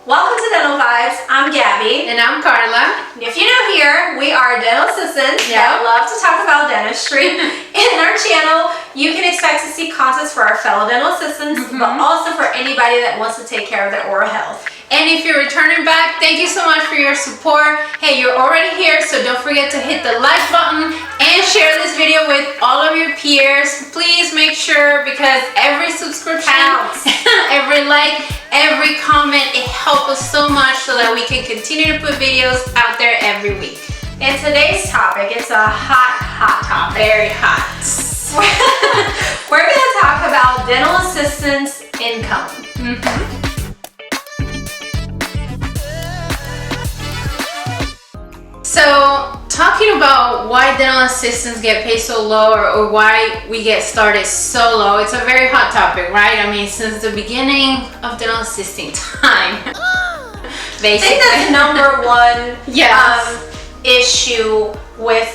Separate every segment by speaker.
Speaker 1: Welcome to Dental Vibes. I'm Gabby.
Speaker 2: And I'm Carla.
Speaker 1: If you're new here, we are dental assistants that love to talk about dentistry. In our channel, you can expect to see content for our fellow dental assistants, but also for anybody that wants to take care of their oral health.
Speaker 2: And if you're returning back, thank you so much for your support. Hey, you're already here, so don't forget to hit the like button and share this video with all of your peers. Please make sure, because every subscription counts. Every like, every comment, it helps us so much so that we can continue to put videos out there every week.
Speaker 1: And today's topic, it's a hot topic.
Speaker 2: Very hot.
Speaker 1: We're going to talk about dental assistants' income.
Speaker 2: So, talking about why dental assistants get paid so low, or why we get started so low, it's a very hot topic, right? I mean, since the beginning of dental assisting time, basically.
Speaker 1: I think that's number one issue with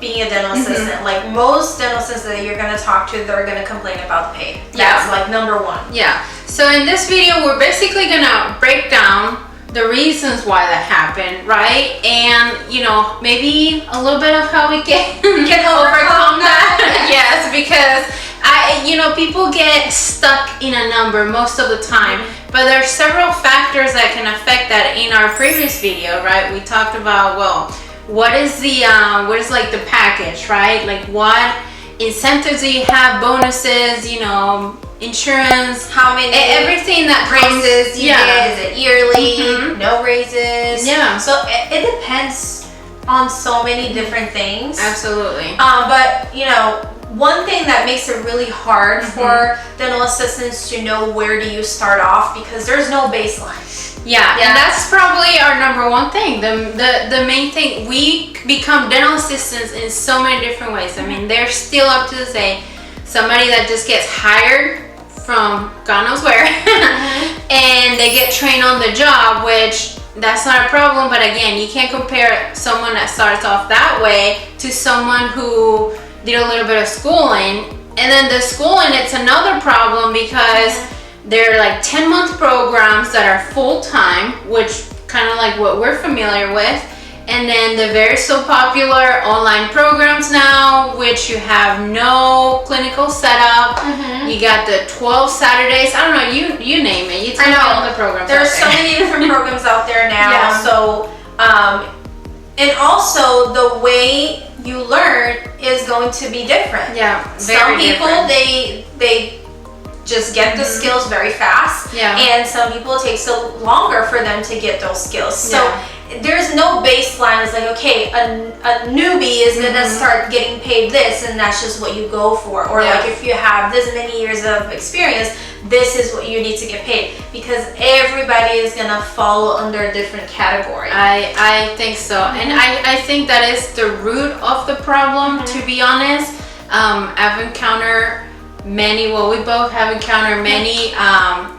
Speaker 1: being a dental assistant. Like most dental assistants that you're going to talk to, they're going to complain about the pay. That's like number one.
Speaker 2: Yeah. So in this video, we're basically going to break down the reasons why that happened, right? And, you know, maybe a little bit of how we can overcome that. Yes, because people get stuck in a number most of the time, but there are several factors that can affect that. In our previous video, right, we talked about, well, what is like the package, right? Like what incentives do you have, bonuses, you know, insurance,
Speaker 1: how many,
Speaker 2: everything that
Speaker 1: raises you get, is it yearly, no raises?
Speaker 2: Yeah.
Speaker 1: So it depends on so many different things.
Speaker 2: Absolutely.
Speaker 1: But you know, one thing that makes it really hard for dental assistants to know where do you start off, because there's no baseline.
Speaker 2: Yeah, and that's probably our number one thing. The main thing, we become dental assistants in so many different ways. I mean, they're still up to this day somebody that just gets hired from God knows where and they get trained on the job, which that's not a problem, but again, you can't compare someone that starts off that way to someone who did a little bit of schooling. And then the schooling, it's another problem, because they're like 10-month programs that are full-time, which kind of like what we're familiar with. And then the very so popular online programs now, which you have no clinical setup. You got the 12 Saturdays. I don't know, you name it. You tell me all the programs.
Speaker 1: There's so many different programs out there now. So, and also the way you learn is going to be different. Some people, they just get the skills very fast. And some people, it takes so longer for them to get those skills. So there's no baseline. It's like, okay, a newbie is gonna start getting paid this, and that's just what you go for. Or like if you have this many years of experience, this is what you need to get paid, because everybody is gonna fall under a different category.
Speaker 2: I think so. And I think that is the root of the problem, to be honest. I've encountered many, well, we both have encountered many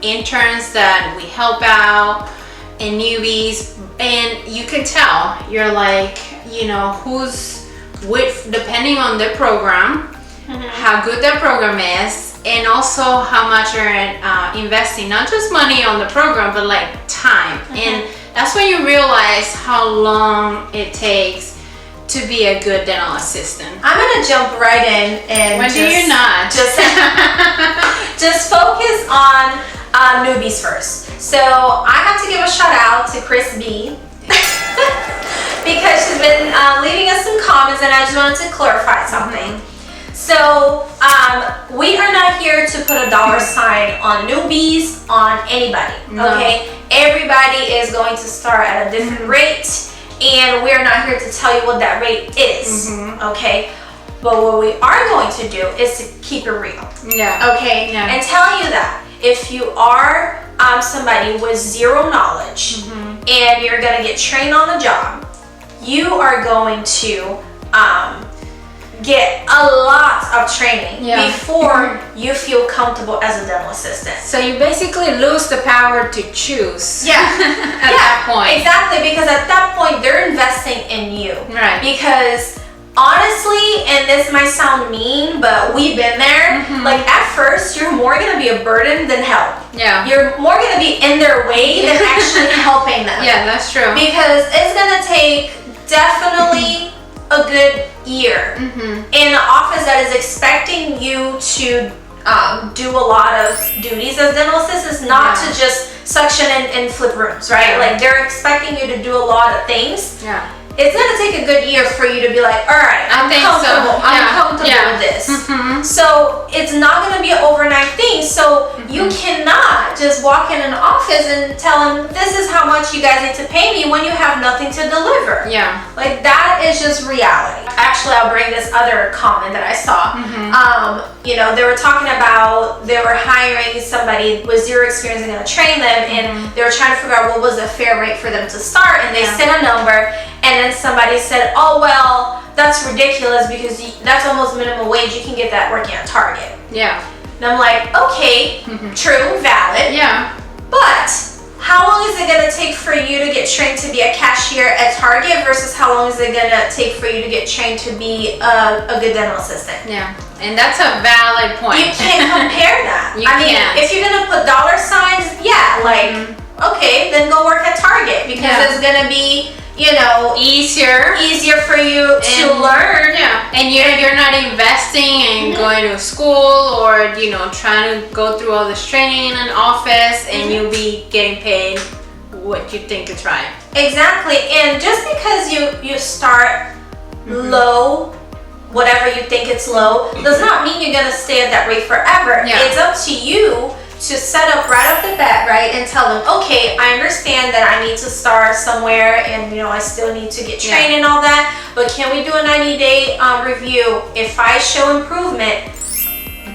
Speaker 2: interns that we help out, and newbies, and you can tell, you're like, you know, who's with, depending on the program, how good that program is, and also how much you're investing, not just money on the program, but like time. And that's when you realize how long it takes to be a good dental assistant.
Speaker 1: I'm gonna jump right in and
Speaker 2: when do you not?
Speaker 1: Just focus on newbies first. So I have to give a shout out to Chris B because she's been leaving us some comments, and I just wanted to clarify something. So we are not here to put a dollar sign on newbies, on anybody. Okay, everybody is going to start at a different rate, and we are not here to tell you what that rate is. Okay, but what we are going to do is to keep it real. Okay, and tell you that if you are somebody with zero knowledge and you're going to get trained on the job, you are going to get a lot of training before you feel comfortable as a dental assistant.
Speaker 2: So you basically lose the power to choose. At that point.
Speaker 1: Exactly, because at that point they're investing in you.
Speaker 2: Right.
Speaker 1: Because honestly, and this might sound mean, but we've been there. Like at first, you're more gonna be a burden than help.
Speaker 2: Yeah.
Speaker 1: You're more gonna be in their way than actually helping them.
Speaker 2: Yeah, that's true.
Speaker 1: Because it's gonna take definitely a good year in an office that is expecting you to do a lot of duties as dental assistants, not to just suction and flip rooms, right? Like they're expecting you to do a lot of things.
Speaker 2: Yeah.
Speaker 1: It's gonna take a good year for you to be like, all right, I'm comfortable. I'm comfortable with this. So it's not gonna be an overnight thing. So you cannot just walk in an office and tell them, this is how much you guys need to pay me when you have nothing to deliver.
Speaker 2: Yeah.
Speaker 1: Like that is just reality. Actually, I'll bring this other comment that I saw. You know, they were talking about they were hiring somebody with zero experience and gonna train them, and they were trying to figure out what was a fair rate for them to start, and they said a number. And then somebody said, oh, well, that's ridiculous because that's almost minimum wage. You can get that working at Target.
Speaker 2: Yeah.
Speaker 1: And I'm like, okay, true, valid.
Speaker 2: Yeah.
Speaker 1: But how long is it going to take for you to get trained to be a cashier at Target versus how long is it going to take for you to get trained to be a good dental assistant?
Speaker 2: Yeah. And that's a valid point.
Speaker 1: You can't compare that.
Speaker 2: I mean,
Speaker 1: if you're going to put dollar signs, yeah, like, okay, then go work at Target because it's going to be, you know, easier for you to learn.
Speaker 2: Yeah, and you're not investing in going to school or, you know, trying to go through all this training in an office, and you'll be getting paid what you think is right.
Speaker 1: Exactly. And just because you start low, whatever you think it's low, does not mean you're gonna stay at that rate forever. It's up to you to set up right off the bat, right, and tell them, okay, I understand that I need to start somewhere, and you know I still need to get trained and all that, but can we do a 90-day review? If I show improvement,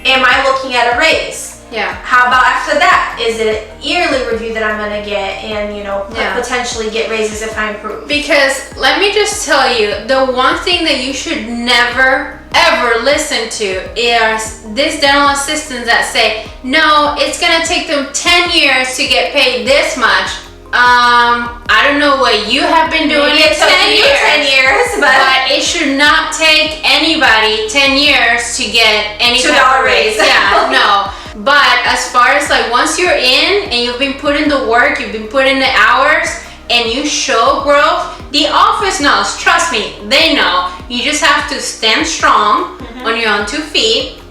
Speaker 1: am I looking at a raise?
Speaker 2: Yeah.
Speaker 1: How about after that? Is it an yearly review that I'm gonna get, and you know, potentially get raises if I improve? Because
Speaker 2: let me just tell you, the one thing that you should never ever listen to is these dental assistants that say, no, it's gonna take them 10 years to get paid this much. I don't know what you have been doing in 10 years, but it should not take anybody 10 years to get any type of raise. Yeah, no. But as far as like once you're in and you've been putting the work, you've been putting the hours, and you show growth, the office knows. Trust me, they know. You just have to stand strong on your own 2 feet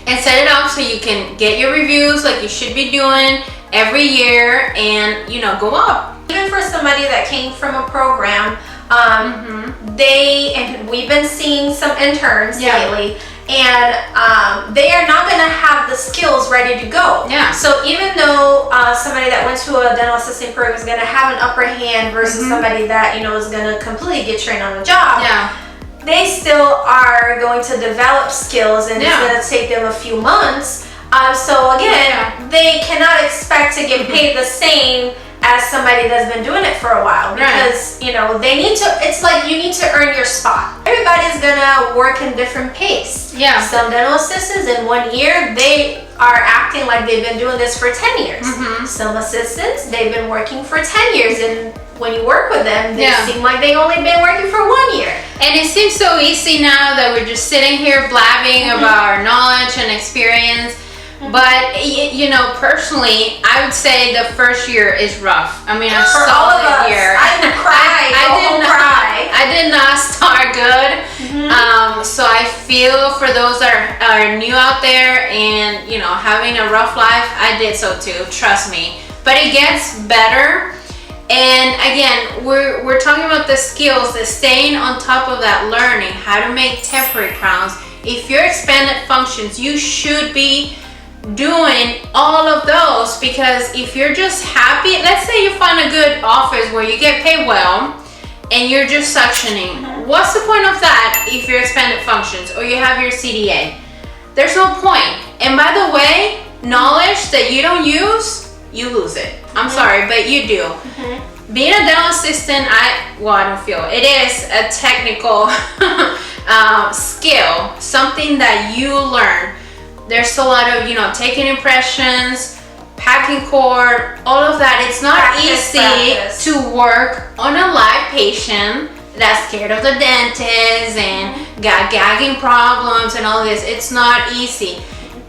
Speaker 2: and set it up so you can get your reviews like you should be doing every year, and you know, go up. Even for somebody that came from a program, and we've been seeing some interns lately, and they are not going to have the skills ready to go. Yeah. So even though somebody that went to a dental assistant program is going to have an upper hand versus somebody that, you know, is going to completely get trained on the job, they still are going to develop skills, and it's going to take them a few months. So again, they cannot expect to get paid the same as somebody that's been doing it for a while, because you know, they need to, it's like you need to earn your spot. Everybody's gonna work in different pace. Yeah. Some dental assistants in 1 year, they are acting like they've been doing this for 10 years. Some assistants, they've been working for 10 years, and when you work with them, they seem like they've only been working for 1 year. And it seems so easy now that we're just sitting here blabbing about our knowledge and experience. But you know, personally, I would say the first year is rough. I mean, a solid year.
Speaker 1: I would cry.
Speaker 2: I did not start good. So I feel for those that are new out there and, you know, having a rough life. I did so too. Trust me. But it gets better. And again, we're talking about the skills, the staying on top of that, learning how to make temporary crowns. If you're expanded functions, you should be doing all of those, because if you're just happy, let's say you find a good office where you get paid well and you're just suctioning, what's the point of that if you're expanded functions or you have your CDA? There's no point. And by the way, knowledge that you don't use, you lose it. I'm sorry, but you do. Being a dental assistant, I don't feel it is a technical skill, something that you learn. There's a lot of, you know, taking impressions, packing cord, all of that. It's not easy to work on a live patient that's scared of the dentist and got gagging problems and all this. It's not easy.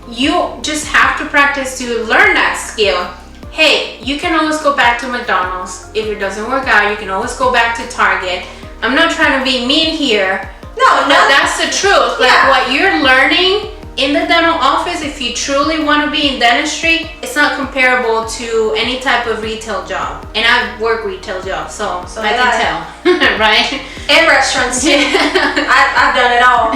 Speaker 2: You just have to practice to learn that skill. Hey, you can always go back to McDonald's. If it doesn't work out, you can always go back to Target. I'm not trying to be mean here.
Speaker 1: No,
Speaker 2: that's the truth. Like what you're learning in the dental office, if you truly want to be in dentistry, it's not comparable to any type of retail job. And I've worked retail jobs, so I can tell, right?
Speaker 1: And restaurants too. I've done it all.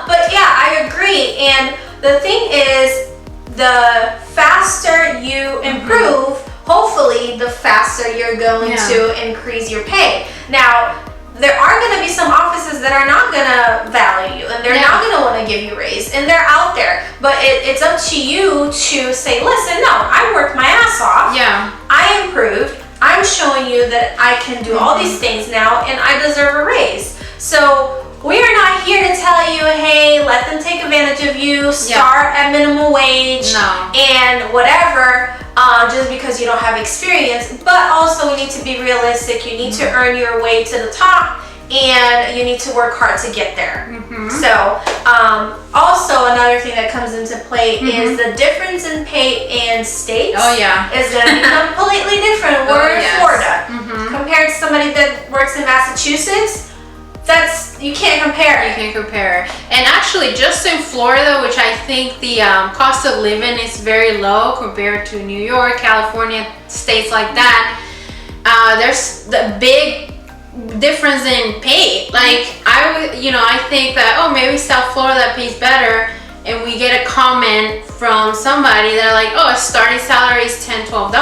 Speaker 1: But yeah, I agree. And the thing is, the faster you improve, hopefully the faster you're going to increase your pay. Now, there are going to be some offices that are not going to value you, and they're not going to want to give you a raise, and they're out there. But it's up to you to say, listen, no, I worked my ass off.
Speaker 2: Yeah.
Speaker 1: I improved. I'm showing you that I can do all these things now, and I deserve a raise. So we are not here to tell you, hey, let them take advantage of you, start at minimum wage, and whatever, just because you don't have experience. But also, we need to be realistic. You need to earn your way to the top, and you need to work hard to get there. So, also another thing that comes into play is the difference in pay in states. Is going to be completely different. We're in Florida compared to somebody that works in Massachusetts. You can't compare.
Speaker 2: You can't compare. And actually, just in Florida, which I think the cost of living is very low compared to New York, California, states like that, there's the big difference in pay. Like I think that, oh, maybe South Florida pays better, and we get a comment from somebody that like, oh, a starting salary is $10-12,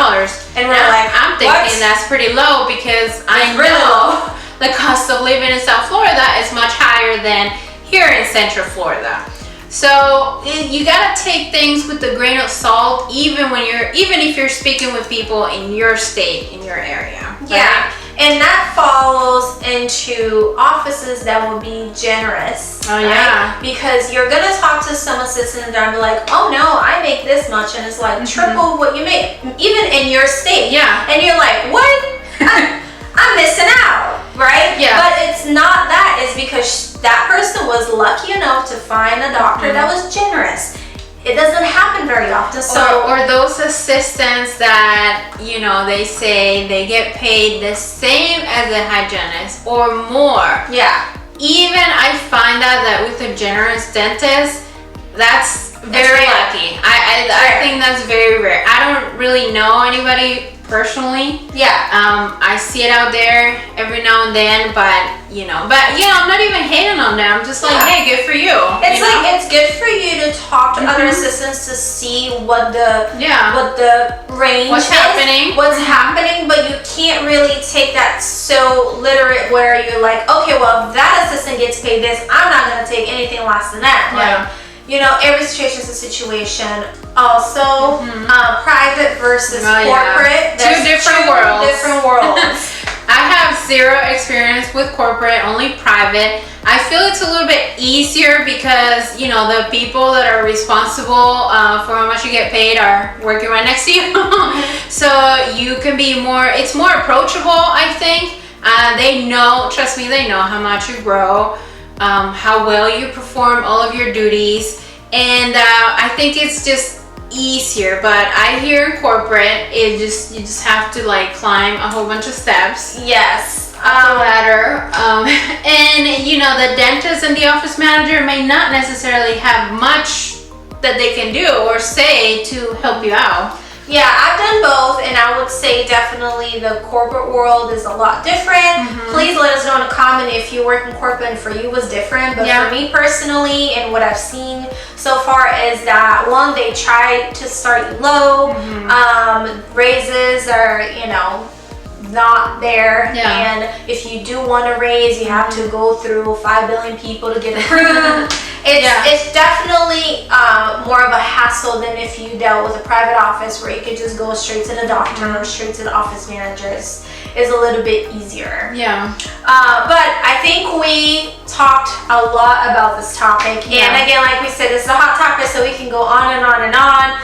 Speaker 1: and we're like,
Speaker 2: I'm thinking that's pretty low, because I
Speaker 1: really
Speaker 2: know the cost of living in South Florida is much higher than here in Central Florida. So you gotta take things with a grain of salt, even if you're speaking with people in your state, in your area. Right?
Speaker 1: Yeah, and that falls into offices that will be generous.
Speaker 2: Oh, right?
Speaker 1: Because you're gonna talk to some assistant and be like, oh no, I make this much, and it's like triple what you make, even in your state.
Speaker 2: Yeah,
Speaker 1: and you're like, what? I'm missing out, right? Yeah. But it's not that. It's because that person was lucky enough to find a doctor that was generous. It doesn't happen very often. So
Speaker 2: or those assistants that, they say they get paid the same as a hygienist or more.
Speaker 1: Yeah.
Speaker 2: Even I find out that with a generous dentist, that's very lucky. I think that's very rare. I don't really know anybody personally.
Speaker 1: Yeah.
Speaker 2: I see it out there every now and then, but I'm not even hating on them. I'm just like, hey, good for you.
Speaker 1: It's it's good for you to talk to other assistants to see what the range
Speaker 2: what's happening,
Speaker 1: but you can't really take that so literate where you're like, okay, well, if that assistant gets paid this, I'm not gonna take anything less than that. Like, every situation is a situation. Also, private versus corporate.
Speaker 2: Two different worlds. I have zero experience with corporate, only private. I feel it's a little bit easier because, the people that are responsible for how much you get paid are working right next to you. So you can be it's more approachable, I think. They know, trust me, they know how much you grow, how well you perform all of your duties, and I think it's just easier. But I hear in corporate, you just have to climb a whole bunch of steps.
Speaker 1: Yes.
Speaker 2: Up the ladder, and the dentist and the office manager may not necessarily have much that they can do or say to help you out.
Speaker 1: Yeah, I've done both, and I would say definitely the corporate world is a lot different. Please let us know in a comment if you work in corporate and for you was different. But for me personally, and what I've seen so far is that, one, they try to start you low. Raises are, not there, and if you do want a raise, you have to go through 5 billion people to get approved. It's definitely more of a hassle than if you dealt with a private office where you could just go straight to the doctor or straight to the office managers. Is a little bit easier. But I think we talked a lot about this topic, and again, like we said, this is a hot topic, so we can go on and on and on.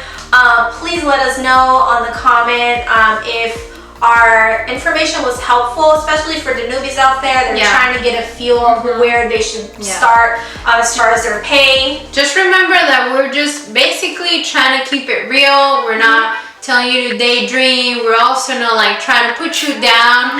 Speaker 1: Please let us know on the comment if our information was helpful, especially for the newbies out there. They're trying to get a feel of where they should start as far as their pay.
Speaker 2: Just remember that we're just basically trying to keep it real. We're not telling you to daydream. We're also not like trying to put you down.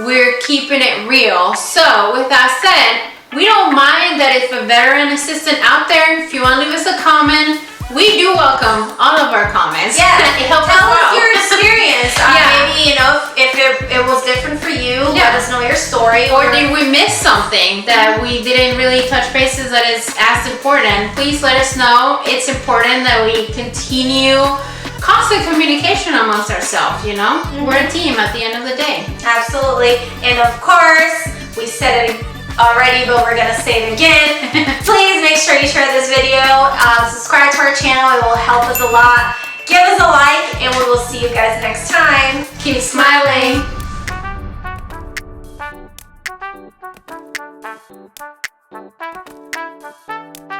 Speaker 2: We're keeping it real. So with that said, we don't mind that if a veteran assistant out there, if you want to leave us a comment, we do welcome all of our comments.
Speaker 1: Yeah,
Speaker 2: it helps
Speaker 1: tell
Speaker 2: us
Speaker 1: us your experience. Maybe, you know, if it was different for you, let us know your story.
Speaker 2: Or did we miss something that we didn't really touch bases that is as important? Please let us know. It's important that we continue constant communication amongst ourselves, you know? We're a team at the end of the day.
Speaker 1: Absolutely. And of course, we said it already, but we're gonna say it again. Please make sure you share this video, subscribe to our channel. It will help us a lot. Give us a like, and we will see you guys next time.
Speaker 2: Keep smiling.
Speaker 3: Thank you.